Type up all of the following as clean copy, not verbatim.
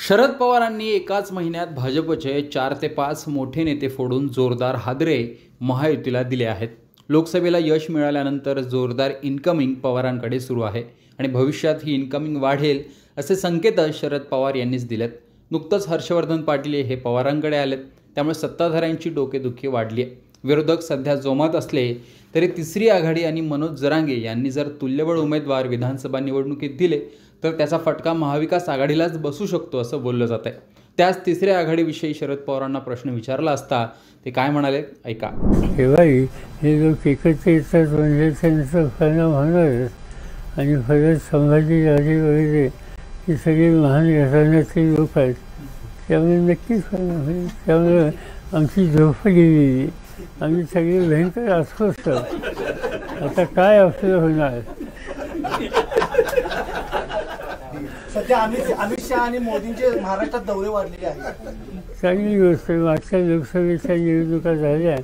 शरद पवारांनी एकाच महिन्यात भाजपचे 4 ते 5 मोठे नेते फोडून जोरदार हादरे महायुतीला दिले आहेत। लोकसभेला यश मिळाल्यानंतर जोरदार इनकमिंग पवारांकडे सुरू आहे आणि भविष्यात ही इनकमिंग वाढेल असे संकेत शरद पवार यांनीच दिलेत। नुकतंच हर्षवर्धन पाटील हे पवारांकडे आलेत, त्यामुळे सत्ताधाऱ्यांची डोकेदुखी वाढली आहे। विरोधक सध्या जोमात असले तरी तिसरी आघाडी आणि मनोज जरांगे यांनी जर तुल्यबळ उमेदवार विधानसभा निवडणुकीत दिले तर त्याचा फटका महाविकास आघाडीलाच बसू शकतो असं बोललं जात आहे। त्याच तिसऱ्या आघाडीविषयी शरद पवारांना प्रश्न विचारला असता ते काय म्हणाले ऐका। तेव्हाही हे लोक एकत्र येतात म्हणजे त्यांचा परिणाम होणारच आणि परत संभाजीराजे वगैरे हे सगळे महान घराण्यातले लोक आहेत, त्यामुळे नक्कीच परिणाम होईल। त्यामुळे आमची झोप गेली, आम्ही सगळे भयंकर अस्वस्थ। आता काय आपलं होणार? सध्या अमित शहा आणि मोदींचे महाराष्ट्रात दौरे वाढलेले आहेत। चांगली गोष्ट आहे। मागच्या लोकसभेच्या निवडणुका झाल्या,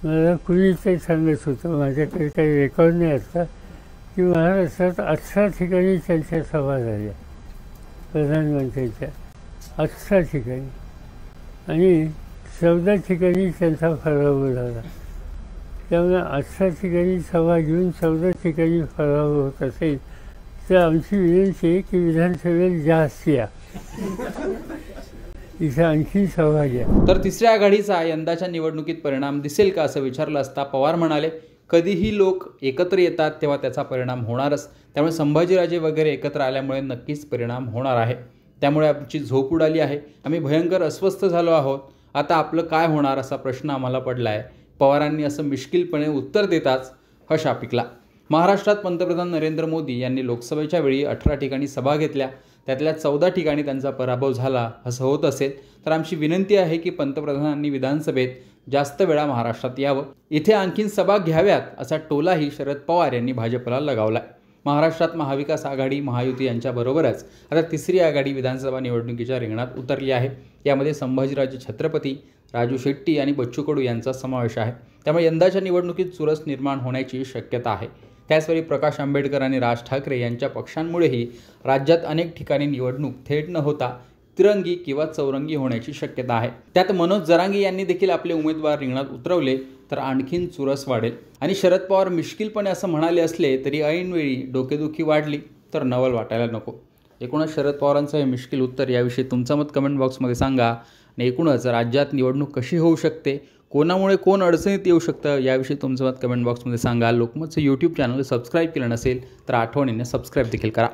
मला कुणीच काही सांगत होतं, माझ्याकडे काही रेकॉर्ड नाही असता, की महाराष्ट्रात 18 ठिकाणी त्यांच्या सभा झाल्या प्रधानमंत्र्यांच्या, 18 ठिकाणी, आणि 14 ठिकाणी त्यांचा पराभव झाला। त्यामुळे 18 ठिकाणी सभा घेऊन 14 ठिकाणी पराभव होत असेल तर आमची विनंती आहे की विधानसभेत जास्त या, इथं आणखी सभा घ्या। तर तिसऱ्या आघाडीचा यंदाच्या निवडणुकीत परिणाम दिसेल का असं विचारलं असता पवार म्हणाले, कधीही लोक एकत्र येतात तेव्हा त्याचा परिणाम होणारच, त्यामुळे संभाजीराजे वगैरे एकत्र आल्यामुळे नक्कीच परिणाम होणार आहे। त्यामुळे आमची झोप उडाली आहे, आम्ही भयंकर अस्वस्थ झालो आहोत, आता आपलं काय होणार असा प्रश्न आम्हाला पडला आहे। पवारांनी असं मिश्किलपणे उत्तर देताच हा शाप पिकला। महाराष्ट्रात पंतप्रधान नरेंद्र मोदी यांनी लोकसभेच्या वेळी 18 ठिकाणी सभा घेतल्या, त्यातल्या 14 ठिकाणी त्यांचा पराभव झाला असं होत असेल तर आमची विनंती आहे की पंतप्रधानांनी विधानसभेत जास्त वेळा महाराष्ट्रात यावं, इथे आणखीन सभा घ्याव्यात असा टोलाही शरद पवार यांनी भाजपला लगावला। महाराष्ट्रात महाविकास आघाडी महायुती यांच्याबरोबरच आता तिसरी आघाडी विधानसभा निवडणुकीच्या रिंगणात उतरली आहे। यामध्ये संभाजीराजे छत्रपती, राजू शेट्टी आणि बच्चू कडू यांचा समावेश आहे। त्यामुळे यंदाच्या निवडणुकीत चुरस निर्माण होण्याची शक्यता आहे। त्याचवेळी प्रकाश आंबेडकर आणि राज ठाकरे यांच्या पक्षांमुळेही राज्यात अनेक ठिकाणी निवडणूक थेट न होता तिरंगी किंवा चौरंगी होण्याची शक्यता आहे। त्यात मनोज जरांगे यांनी देखील आपले उमेदवार रिंगणात उतरवले तर आणखीन चुरस वाढेल। आणि शरद पवार मिश्किलपणे असं म्हणाले असले तरी ऐनवेळी डोकेदुखी वाढली तर नवल वाटायला नको। एकूणच शरद पवारांचं हे मिश्किल उत्तर याविषयी तुमचं मत कमेंट बॉक्समध्ये सांगा। आणि एकूणच राज्यात निवडणूक कशी होऊ शकते, कोणामुळे कोण अडचणीत येऊ शकतं याविषयी तुमचं मत कमेंट बॉक्समध्ये सांगा। लोकमतचं यूट्यूब चॅनल सबस्क्राईब केलं नसेल तर आठवणीने सबस्क्राईब देखील करा।